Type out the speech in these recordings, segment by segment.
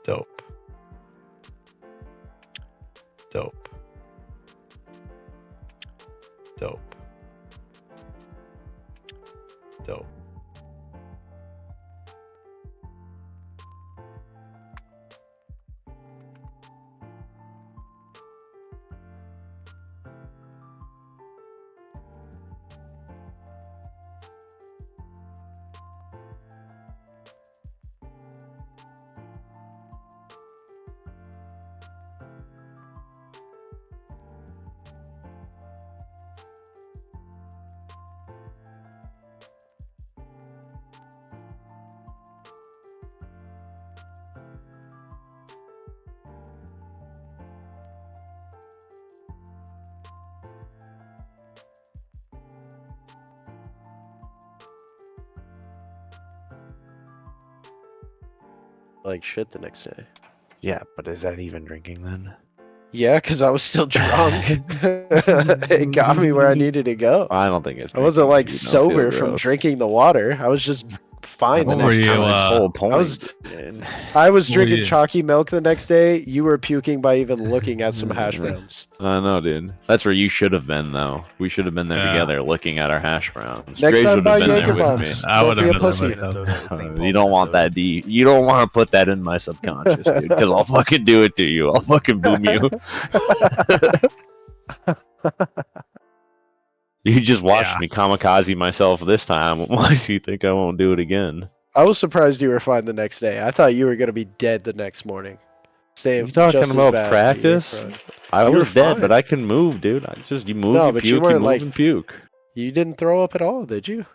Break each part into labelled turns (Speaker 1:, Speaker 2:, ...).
Speaker 1: Dope. Dope. Dope. Dope. Like shit the next day.
Speaker 2: Yeah, but is that even drinking then?
Speaker 1: Yeah, because I was still drunk. It got me where I needed to go.
Speaker 2: I don't think it's.
Speaker 1: I wasn't like
Speaker 2: drinking if you don't feel
Speaker 1: sober from
Speaker 2: gross.
Speaker 1: drinking the water. I was just fine the
Speaker 3: What were
Speaker 1: next
Speaker 3: you,
Speaker 1: day.
Speaker 2: Its whole point.
Speaker 1: I was
Speaker 3: What were
Speaker 1: drinking
Speaker 3: you-
Speaker 1: chalky milk the next day. You were puking by even looking at some hash browns.
Speaker 2: I know, dude. That's where you should have been, though. We should have been there
Speaker 3: Yeah.
Speaker 2: together, looking at our hash browns.
Speaker 1: Next
Speaker 2: Graves
Speaker 1: time
Speaker 2: would
Speaker 1: buy
Speaker 2: have been there with me.
Speaker 1: Jaeger-Bombs.
Speaker 3: I
Speaker 1: Don't
Speaker 3: would
Speaker 1: be
Speaker 3: have
Speaker 1: a
Speaker 3: been
Speaker 1: pussy.
Speaker 3: there.
Speaker 2: You don't want that deep. You don't want to put that in my subconscious, dude. Because I'll fucking do it to you. I'll fucking boom you. You just watched
Speaker 3: Yeah.
Speaker 2: me kamikaze myself this time. Why do you think I won't do it again?
Speaker 1: I was surprised you were fine the next day. I thought you were gonna be dead the next morning. Same.
Speaker 2: You talking
Speaker 1: just as
Speaker 2: about
Speaker 1: bad,
Speaker 2: practice?
Speaker 1: but you were fine.
Speaker 2: I
Speaker 1: You
Speaker 2: was
Speaker 1: were
Speaker 2: dead,
Speaker 1: fine.
Speaker 2: but I can move, dude. You move,
Speaker 1: No,
Speaker 2: you
Speaker 1: but
Speaker 2: puke,
Speaker 1: you
Speaker 2: you,
Speaker 1: weren't,
Speaker 2: move
Speaker 1: like-
Speaker 2: and puke.
Speaker 1: You didn't throw up at all, did you?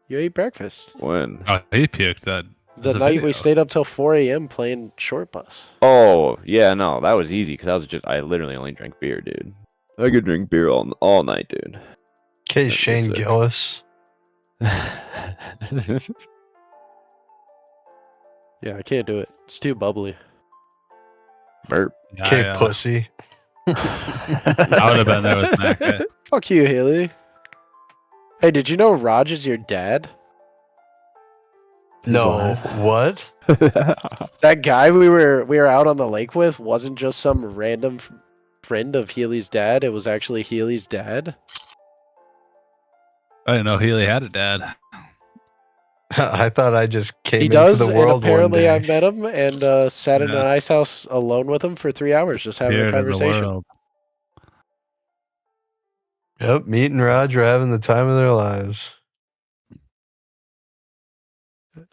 Speaker 1: You ate breakfast.
Speaker 2: When?
Speaker 3: Oh, he puked that.
Speaker 1: The
Speaker 3: There's a
Speaker 1: night
Speaker 3: video.
Speaker 1: we stayed up till 4 a.m. playing short bus.
Speaker 2: Oh, yeah, no, that was easy because I literally only drank beer, dude. I could drink beer all night, dude.
Speaker 4: Okay,
Speaker 2: That's
Speaker 4: Shane
Speaker 2: it.
Speaker 4: Gillis.
Speaker 1: Yeah, I can't do it. It's too bubbly.
Speaker 2: Burp.
Speaker 3: Yeah,
Speaker 4: Okay,
Speaker 3: I,
Speaker 4: pussy.
Speaker 3: I would have been there with Mac.
Speaker 1: Fuck you, Haley. Hey, did you know Raj is your dad?
Speaker 4: No, what?
Speaker 1: That guy we were out on the lake with wasn't just some random friend of Healy's dad. It was actually Healy's dad.
Speaker 3: I didn't know Healy had a dad.
Speaker 4: I thought I just came
Speaker 1: He
Speaker 4: into
Speaker 1: does,
Speaker 4: the
Speaker 1: and
Speaker 4: world
Speaker 1: apparently
Speaker 4: one
Speaker 1: I
Speaker 4: day.
Speaker 1: met him and sat in an
Speaker 3: Yeah.
Speaker 1: ice house alone with him for 3 hours, just having
Speaker 3: Appeared
Speaker 1: a
Speaker 3: in the
Speaker 1: conversation.
Speaker 3: world.
Speaker 4: Yep, Meat and Roger having the time of their lives.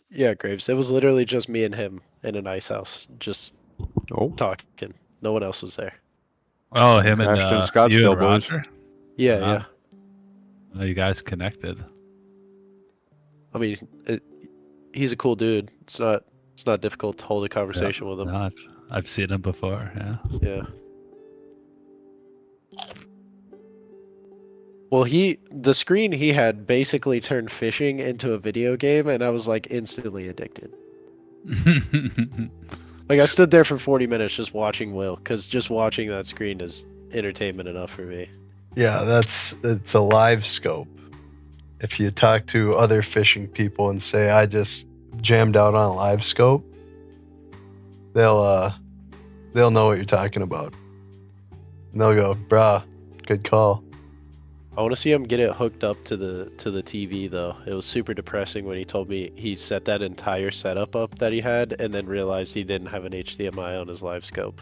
Speaker 1: Yeah, Graves. It was literally just me and him in an ice house, just
Speaker 2: Oh,
Speaker 1: talking. No one else was there.
Speaker 3: Oh, him and
Speaker 2: Ashton
Speaker 3: you
Speaker 2: Scottsdale
Speaker 3: and
Speaker 2: boys.
Speaker 3: Roger.
Speaker 1: Yeah,
Speaker 3: Wow.
Speaker 1: yeah.
Speaker 3: Are you guys connected?
Speaker 1: I mean, he's a cool dude. It's not difficult to hold a conversation with him.
Speaker 3: No, I've seen him before. Yeah.
Speaker 1: Yeah. Well, the screen he had basically turned fishing into a video game, and I was like instantly addicted. Like I stood there for 40 minutes just watching Will, because just watching that screen is entertainment enough for me.
Speaker 4: Yeah, it's a live scope. If you talk to other fishing people and say I just jammed out on a live scope, they'll know what you're talking about. And they'll go, "Brah, good call."
Speaker 1: I want to see him get it hooked up to the TV though. It was super depressing when he told me he set that entire setup up that he had, and then realized he didn't have an HDMI on his live scope.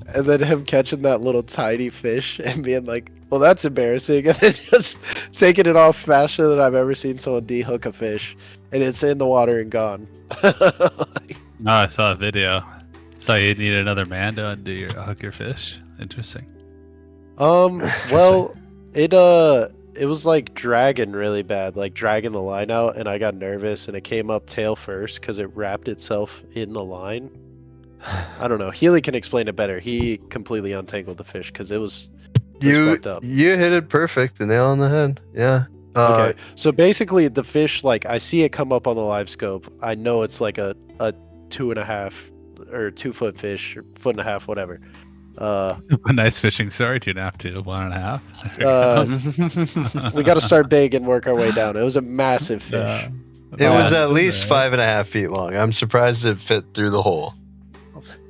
Speaker 1: And then him catching that little tiny fish and being like, well, that's embarrassing. And then just taking it off faster than I've ever seen someone de-hook a fish. And it's in the water and gone.
Speaker 3: No, I saw a video. So you need another man to undo your hook your fish. Interesting.
Speaker 1: Well, it was like dragging really bad, like dragging the line out, and I got nervous and it came up tail first because it wrapped itself in the line. I don't know. Healy can explain it better. He completely untangled the fish because it was fucked up.
Speaker 4: You hit it perfect, the nail on the head. Yeah.
Speaker 1: Okay, so basically the fish, like I see it come up on the live scope. I know it's like a 2.5 or 2 foot fish, or 1.5 foot, whatever.
Speaker 3: A nice fishing story. 2.5 to 1.5.
Speaker 1: We got to start big and work our way down. It was a massive fish.
Speaker 4: It was
Speaker 3: Yeah,
Speaker 4: at
Speaker 3: so
Speaker 4: least
Speaker 3: bad.
Speaker 4: 5.5 feet long. I'm surprised it fit through the hole.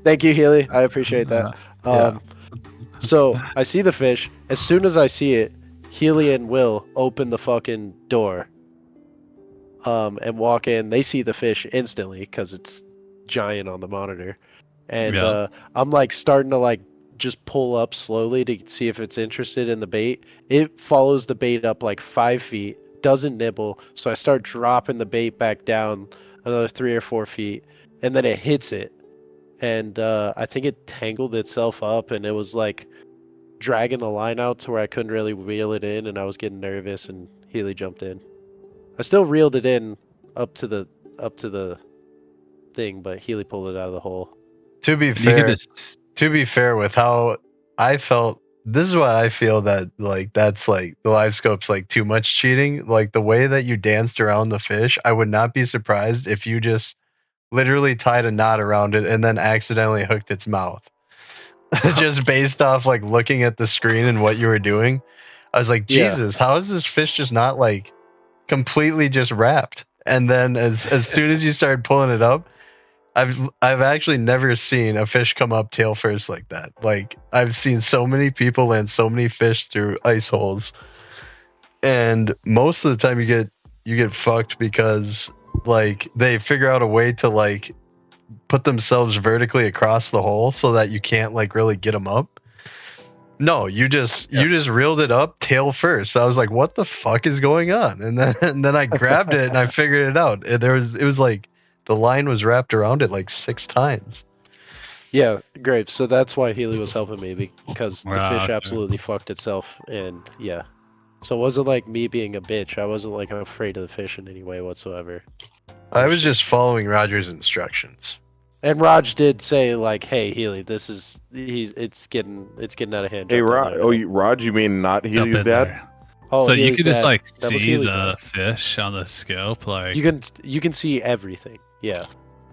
Speaker 1: Thank you, Healy. I appreciate that.
Speaker 4: Yeah.
Speaker 1: So I see the fish. As soon as I see it, Healy and Will open the fucking door. And walk in. They see the fish instantly because it's giant on the monitor. And
Speaker 3: Yeah.
Speaker 1: I'm like starting to like just pull up slowly to see if it's interested in the bait. It follows the bait up like 5 feet, doesn't nibble. So I start dropping the bait back down another 3 or 4 feet, and then it hits it. And I think it tangled itself up, and it was like dragging the line out to where I couldn't really reel it in, and I was getting nervous. And Healy jumped in. I still reeled it in up to the thing, but Healy pulled it out of the hole.
Speaker 4: To be
Speaker 3: And you can
Speaker 4: fair,
Speaker 3: just
Speaker 4: with how I felt, this is why I feel that like that's like the live scope's like too much cheating. Like the way that you danced around the fish, I would not be surprised if you just literally tied a knot around it and then accidentally hooked its mouth. Just based off like looking at the screen and what you were doing. I was like,
Speaker 1: Yeah.
Speaker 4: Jesus, how is this fish just not like completely just wrapped? And then as soon as you started pulling it up, I've actually never seen a fish come up tail first like that. Like I've seen so many people land so many fish through ice holes, and most of the time you get fucked because like they figure out a way to like put themselves vertically across the hole so that you can't like really get them up. No, you just reeled it up tail first. I was like, what the fuck is going on? And then I grabbed it and I figured it out. It was like the line was wrapped around it like 6 times.
Speaker 1: Yeah, great. So that's why Healy was helping me because the
Speaker 3: Ah,
Speaker 1: fish
Speaker 3: okay.
Speaker 1: absolutely fucked itself, and yeah. So it wasn't like me being a bitch. I wasn't like afraid of the fish in any way whatsoever.
Speaker 4: I was just following Roger's instructions.
Speaker 1: And Raj did say like, "Hey, Healy, it's getting out of hand."
Speaker 5: Hey,
Speaker 1: Jump in
Speaker 5: Rod.
Speaker 1: there,
Speaker 5: Oh,
Speaker 1: man."
Speaker 5: Rod, you mean not
Speaker 3: jump
Speaker 5: Healy's
Speaker 3: in
Speaker 5: dad?
Speaker 3: there.
Speaker 1: Oh,
Speaker 3: So you
Speaker 1: Healy's
Speaker 3: can just
Speaker 1: dad.
Speaker 3: like
Speaker 1: That was
Speaker 3: see
Speaker 1: Healy's
Speaker 3: the
Speaker 1: dad.
Speaker 3: fish on the scope, like
Speaker 1: You can see everything. Yeah.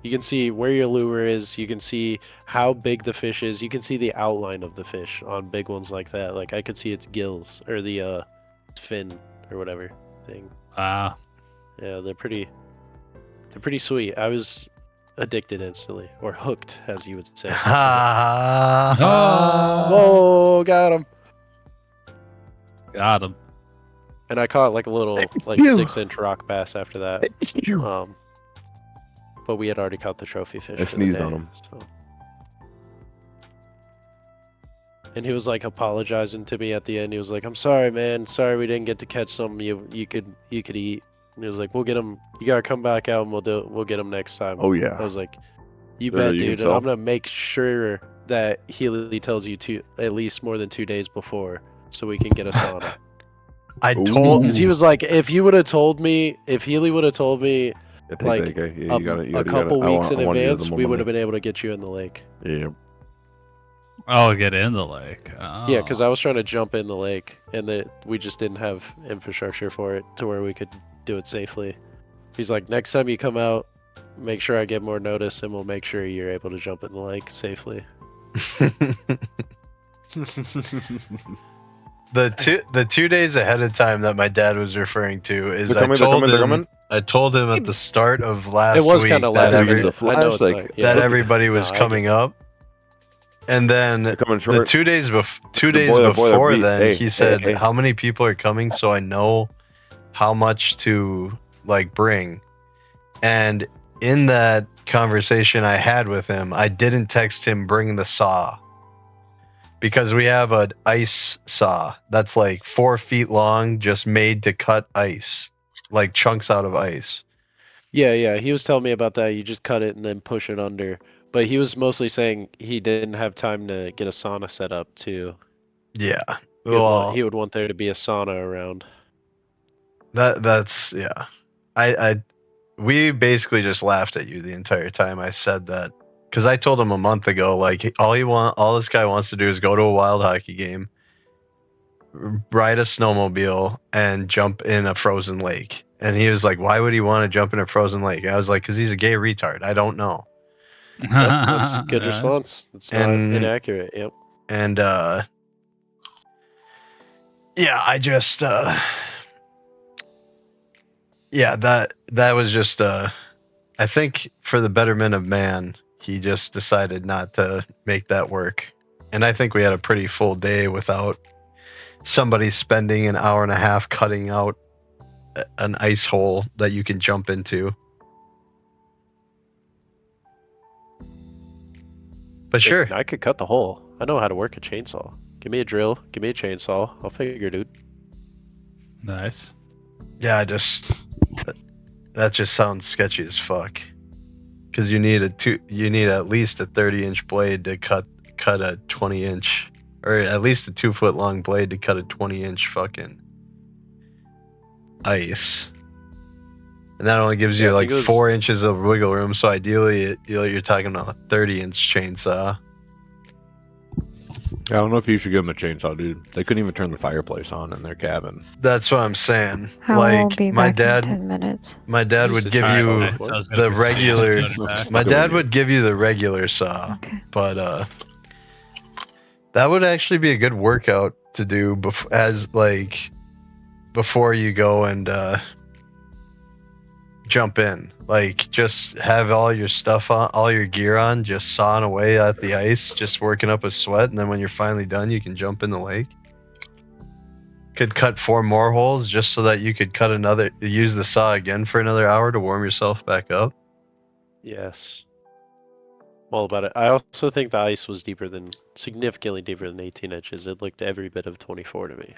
Speaker 1: You can see where your lure is. You can see how big the fish is. You can see the outline of the fish on big ones like that. Like I could see its gills or the fin or whatever thing.
Speaker 3: wow.
Speaker 1: Yeah, they're pretty sweet. I was addicted instantly, or hooked, as you would say.
Speaker 3: Oh,
Speaker 1: Whoa, got him!
Speaker 3: got him.
Speaker 1: And I caught like a little like 6-inch rock bass after that. But we had already caught the trophy fish.
Speaker 5: I
Speaker 1: for the
Speaker 5: sneezed
Speaker 1: day,
Speaker 5: on him.
Speaker 1: So. And he was like apologizing to me at the end. He was like, "I'm sorry, man. Sorry we didn't get to catch some you could eat." And he was like, "We'll get him. You gotta come back out and we'll get him next time."
Speaker 5: Oh yeah.
Speaker 1: I was like, "You
Speaker 5: Better
Speaker 1: bet,
Speaker 5: you
Speaker 1: dude." And
Speaker 5: himself.
Speaker 1: I'm gonna make sure that Healy tells you at least more than 2 days before, so we can get a sauna.
Speaker 4: I
Speaker 5: Ooh.
Speaker 4: told
Speaker 1: Because he was like, if Healy would have told me,
Speaker 5: Yeah, take
Speaker 1: like,
Speaker 5: that guy. Yeah,
Speaker 1: a couple weeks in
Speaker 5: I want you to
Speaker 1: advance,
Speaker 5: more
Speaker 1: we would have
Speaker 5: money.
Speaker 1: been able to get you in the lake.
Speaker 5: Yeah.
Speaker 3: Oh, get in the lake. Oh.
Speaker 1: Yeah, because I was trying to jump in the lake, and we just didn't have infrastructure for it to where we could do it safely. He's like, next time you come out, make sure I get more notice, and we'll make sure you're able to jump in the lake safely.
Speaker 4: the 2 days ahead of time that my dad was referring to is
Speaker 5: They're coming. They're coming.
Speaker 4: I told him at the start of last
Speaker 1: It was
Speaker 4: week
Speaker 1: kind of
Speaker 4: that,
Speaker 1: last
Speaker 5: every-
Speaker 1: minute.
Speaker 5: the
Speaker 1: I know it's
Speaker 5: flash,
Speaker 1: not,
Speaker 5: like,
Speaker 1: yeah.
Speaker 4: that everybody was
Speaker 1: No, I
Speaker 4: coming up. And then
Speaker 5: They're coming
Speaker 4: the
Speaker 5: short.
Speaker 4: 2 days
Speaker 5: The
Speaker 4: days
Speaker 5: boiler
Speaker 4: before
Speaker 5: beat.
Speaker 4: then,
Speaker 5: Hey,
Speaker 4: he said,
Speaker 5: hey.
Speaker 4: how many people are coming so I know how much to like bring. And in that conversation I had with him, I didn't text him bring the saw. Because we have an ice saw that's like 4 feet long, just made to cut ice, like chunks out of ice.
Speaker 1: Yeah, he was telling me about that. You just cut it and then push it under. But he was mostly saying he didn't have time to get a sauna set up too.
Speaker 4: Yeah.
Speaker 1: He would want there to be a sauna around.
Speaker 4: That's yeah. We basically just laughed at you the entire time I said that, because I told him a month ago, like all this guy wants to do is go to a wild hockey game, ride a snowmobile, and jump in a frozen lake. And he was like, "Why would he want to jump in a frozen lake?" And I was like, "Because he's a gay retard. I don't know."
Speaker 1: That's a good response. That's not inaccurate. Yep.
Speaker 4: And yeah, I just Yeah, that was just I think for the betterment of man, he just decided not to make that work. And I think we had a pretty full day without somebody spending an hour and a half cutting out an ice hole that you can jump into. But sure.
Speaker 1: I could cut the hole. I know how to work a chainsaw. Give me a drill. Give me a chainsaw. I'll figure it out.
Speaker 3: Nice.
Speaker 4: Yeah, that just sounds sketchy as fuck. Because you need at least a 30-inch blade to cut a 20-inch, or at least a 2-foot long blade to cut a 20-inch fucking ice. And that only gives you like 4 inches of wiggle room. So ideally, you're talking about a 30-inch chainsaw.
Speaker 2: I don't know if you should give them a chainsaw, dude. They couldn't even turn the fireplace on in their cabin.
Speaker 4: That's what I'm saying.
Speaker 6: I will
Speaker 4: Like
Speaker 6: be
Speaker 4: my
Speaker 6: back in
Speaker 4: dad,
Speaker 6: 10 minutes.
Speaker 4: my dad would give
Speaker 1: Alright,
Speaker 4: you
Speaker 1: okay.
Speaker 3: So I was
Speaker 4: the
Speaker 3: gonna proceed to
Speaker 4: regular.
Speaker 3: go to back.
Speaker 4: My dad would give you the regular saw,
Speaker 6: Okay.
Speaker 4: but that would actually be a good workout to do before you go and jump in. Like, just have all your stuff on, all your gear on, just sawing away at the ice, just working up a sweat, and then when you're finally done, you can jump in the lake. Could cut 4 more holes just so that you could use the saw again for another hour to warm yourself back up.
Speaker 1: Yes. I'm all about it. I also think the ice was significantly deeper than 18 inches. It looked every bit of 24 to me.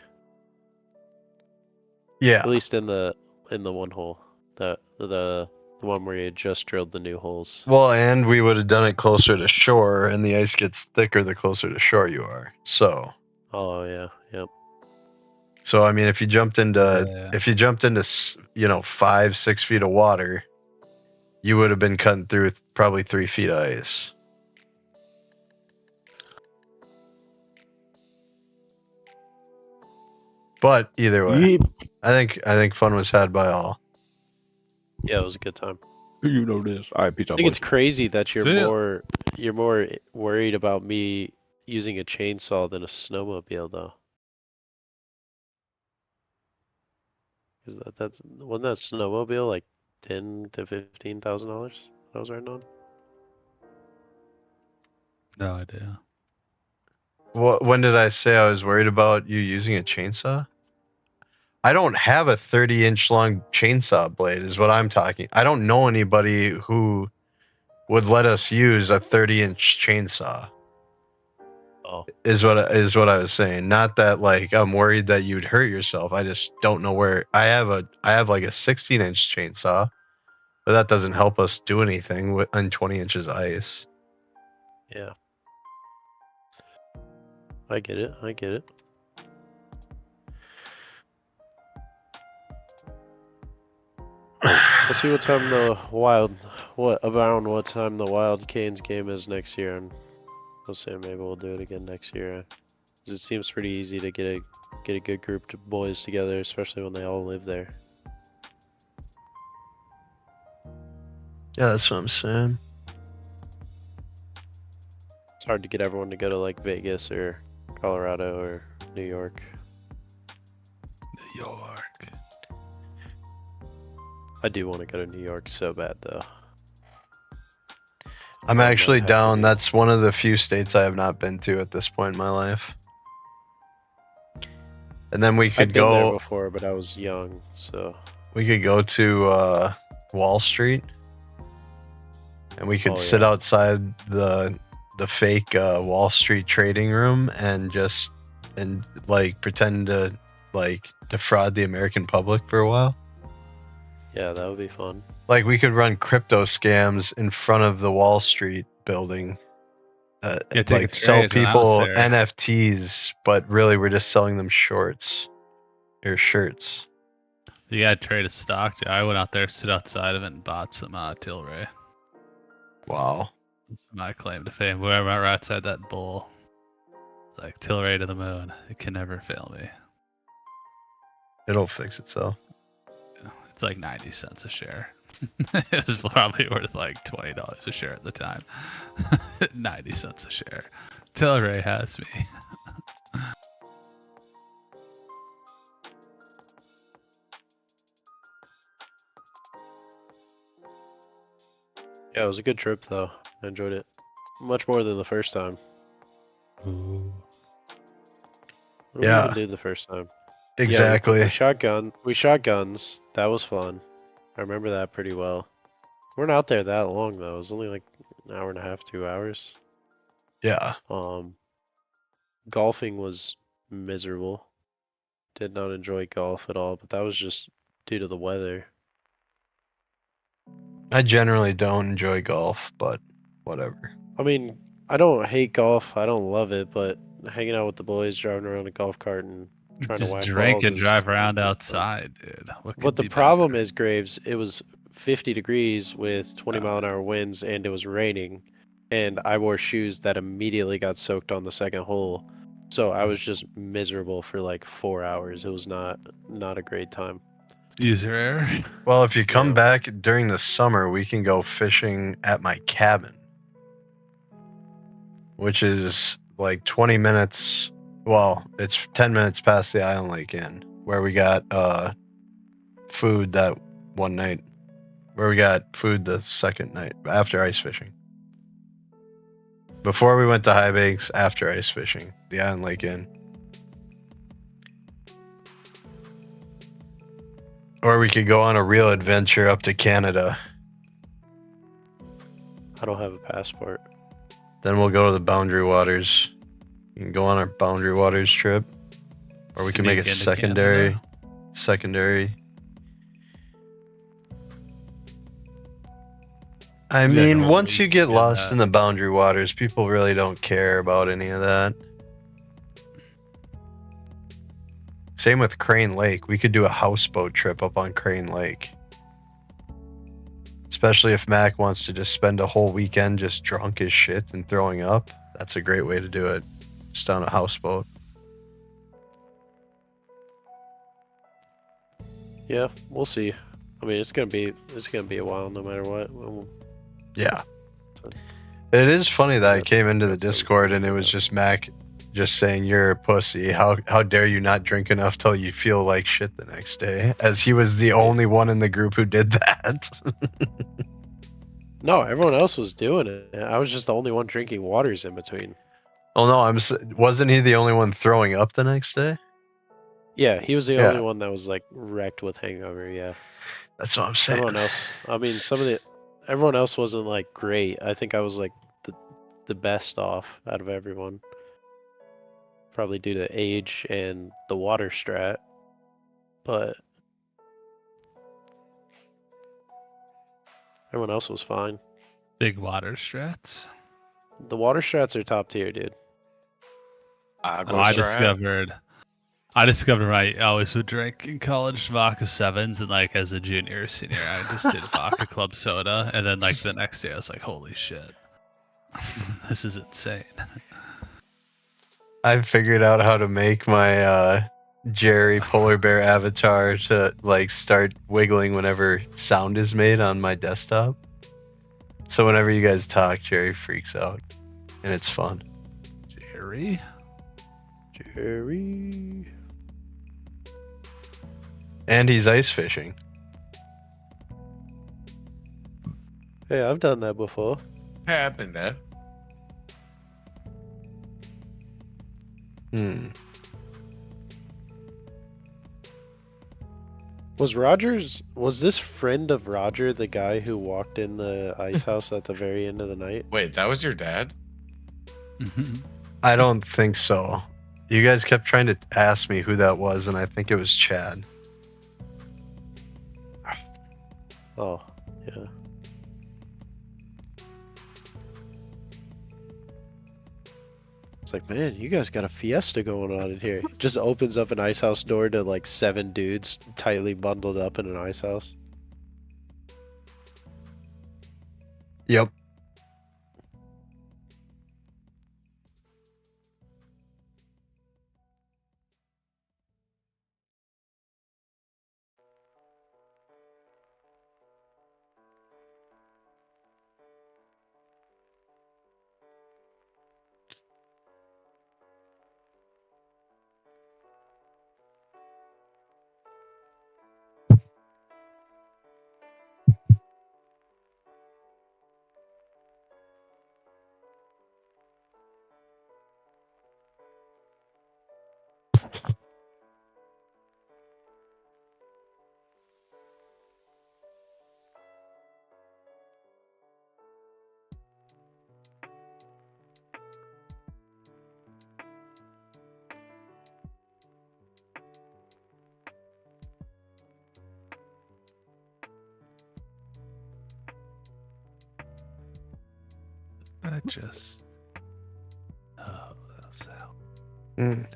Speaker 4: Yeah.
Speaker 1: At least in the one hole. The one where you just drilled the new holes.
Speaker 4: Well, and we would have done it closer to shore, and the ice gets thicker the closer to shore you are. So.
Speaker 1: Oh yeah, yep.
Speaker 4: So I mean, if you jumped into 5-6 feet of water, you would have been cutting through probably 3 feet of ice. But either way, I think fun was had by all.
Speaker 1: Yeah, it was a good time.
Speaker 2: You know this. All right, peace
Speaker 1: I
Speaker 2: out.
Speaker 1: think it's crazy that
Speaker 3: See ya.
Speaker 1: you're more worried about me using a chainsaw than a snowmobile, though. Is wasn't that snowmobile like $10,000 to $15,000? I was right on.
Speaker 3: No idea.
Speaker 4: When did I say I was worried about you using a chainsaw? I don't have a 30-inch long chainsaw blade, is what I'm talking. I don't know anybody who would let us use a 30-inch chainsaw.
Speaker 1: Oh.
Speaker 4: Is what I was saying. Not that like I'm worried that you'd hurt yourself. I just don't know where. I have like a 16-inch chainsaw, but that doesn't help us do anything on 20 inches ice.
Speaker 1: Yeah. I get it. We'll see what time around what time the Wild Canes game is next year, and we'll see. Maybe we'll do it again next year. 'Cause it seems pretty easy to get a good group of boys together, especially when they all live there.
Speaker 4: Yeah, that's what I'm saying.
Speaker 1: It's hard to get everyone to go to like Vegas or Colorado or New York.
Speaker 3: New York.
Speaker 1: I do want to go to New York so bad, though.
Speaker 4: I'm actually
Speaker 1: happy
Speaker 4: down.
Speaker 1: to-
Speaker 4: That's one of the few states I have not been to at this point in my life. And then we
Speaker 1: I've
Speaker 4: could
Speaker 1: been there
Speaker 4: go.
Speaker 1: before, but I was young, so
Speaker 4: We could go to Wall Street, and we could
Speaker 1: Oh,
Speaker 4: sit
Speaker 1: yeah.
Speaker 4: outside the fake Wall Street trading room and like pretend to like defraud the American public for a while.
Speaker 1: yeah, that would be fun.
Speaker 4: Like we could run crypto scams in front of the Wall Street building.
Speaker 3: Yeah, take
Speaker 4: Like
Speaker 3: a
Speaker 4: sell
Speaker 3: trade and
Speaker 4: people
Speaker 3: house there.
Speaker 4: NFTs, but really we're just selling them shorts or shirts.
Speaker 3: You gotta trade a stock. I went out there, stood outside of it, and bought some Tilray.
Speaker 4: Wow.
Speaker 3: That's my claim to fame. Wherever right outside that bull, like Tilray to the moon. It can never fail me.
Speaker 4: It'll fix itself.
Speaker 3: It's like 90 cents a share. It was probably worth like $20 a share at the time. 90 cents a share. Tilray has me.
Speaker 1: Yeah, it was a good trip though. I enjoyed it much more than the first time.
Speaker 3: Ooh.
Speaker 1: What did we
Speaker 4: Yeah.
Speaker 1: even do the first time?
Speaker 4: Exactly.
Speaker 1: Yeah, we shot gun. We shot guns. That was fun. I remember that pretty well. We weren't out there that long though. It was only like an hour and a half, 2 hours.
Speaker 4: Yeah.
Speaker 1: Golfing was miserable. Did not enjoy golf at all, but that was just due to the weather.
Speaker 4: I generally don't enjoy golf, but whatever.
Speaker 1: I mean, I don't hate golf. I don't love it, but hanging out with the boys, driving around a golf cart, and trying to
Speaker 3: Just
Speaker 1: whack
Speaker 3: drink
Speaker 1: balls
Speaker 3: and
Speaker 1: is
Speaker 3: drive around
Speaker 1: fun.
Speaker 3: outside, dude. What
Speaker 1: But
Speaker 3: could
Speaker 1: the
Speaker 3: be
Speaker 1: problem
Speaker 3: better?
Speaker 1: is, Graves, it was 50 degrees with 20-mile-an-hour winds, and it was raining, and I wore shoes that immediately got soaked on the second hole. So I was just miserable for like 4 hours. It was not a great time.
Speaker 3: User error.
Speaker 4: Well, if you come
Speaker 1: Yeah.
Speaker 4: back during the summer, we can go fishing at my cabin, which is like 20 minutes. Well, it's 10 minutes past the Island Lake Inn, where we got food that one night. Where we got food the second night after ice fishing. Before we went to High Banks, after ice fishing, the Island Lake Inn. Or we could go on a real adventure up to Canada.
Speaker 1: I don't have a passport.
Speaker 4: Then we'll go to the Boundary Waters. You can go on our Boundary Waters trip. Or we can make
Speaker 3: Sneak
Speaker 4: a
Speaker 3: into
Speaker 4: secondary.
Speaker 3: Canada.
Speaker 4: I
Speaker 3: Yeah,
Speaker 4: mean,
Speaker 3: no,
Speaker 4: once you get
Speaker 3: yeah,
Speaker 4: lost
Speaker 3: that-
Speaker 4: in the Boundary Waters, people really don't care about any of that. Same with Crane Lake. We could do a houseboat trip up on Crane Lake. Especially if Mac wants to just spend a whole weekend just drunk as shit and throwing up. That's a great way to do it. Just on a houseboat.
Speaker 1: Yeah, we'll see. I mean, it's gonna be a while no matter what.
Speaker 4: Yeah. It is funny that I came into the
Speaker 1: That's what we
Speaker 4: Discord and it
Speaker 1: figured
Speaker 4: was
Speaker 1: out.
Speaker 4: just Mac just saying you're a pussy. How dare you not drink enough till you feel like shit the next day? As he was the only one in the group who did that.
Speaker 1: No, everyone else was doing it. I was just the only one drinking waters in between.
Speaker 4: Oh no, wasn't he the only one throwing up the next day?
Speaker 1: Yeah, he was the
Speaker 4: Yeah.
Speaker 1: only one that was like wrecked with hangover. Yeah,
Speaker 4: That's what I'm saying.
Speaker 1: everyone else. I mean, everyone else wasn't like great. I think I was like the best off out of everyone. Probably due to age and the water strat, but everyone else was fine.
Speaker 3: Big water strats.
Speaker 1: The water strats are top tier, dude.
Speaker 3: Oh, I discovered I always would drink in college vodka sevens, and like as a junior or senior, I just did vodka club soda, and then like the next day I was like, holy shit, this is insane.
Speaker 4: I figured out how to make my Gerry polar bear avatar to like start wiggling whenever sound is made on my desktop. So whenever you guys talk, Gerry freaks out, and it's fun.
Speaker 3: Gerry?
Speaker 1: Gerry.
Speaker 4: And he's ice fishing.
Speaker 1: Hey, I've done that before.
Speaker 6: Happened there.
Speaker 1: Was this friend of Roger the guy who walked in the ice house at the very end of the night?
Speaker 6: Wait, that was your dad?
Speaker 4: I don't think so. You guys kept trying to ask me who that was, and I think it was Chad.
Speaker 1: Oh, yeah. It's like, man, you guys got a fiesta going on in here. Just opens up an ice house door to like 7 dudes tightly bundled up in an ice house.
Speaker 4: Yep.
Speaker 3: I just. Oh, that's how.
Speaker 4: Mm.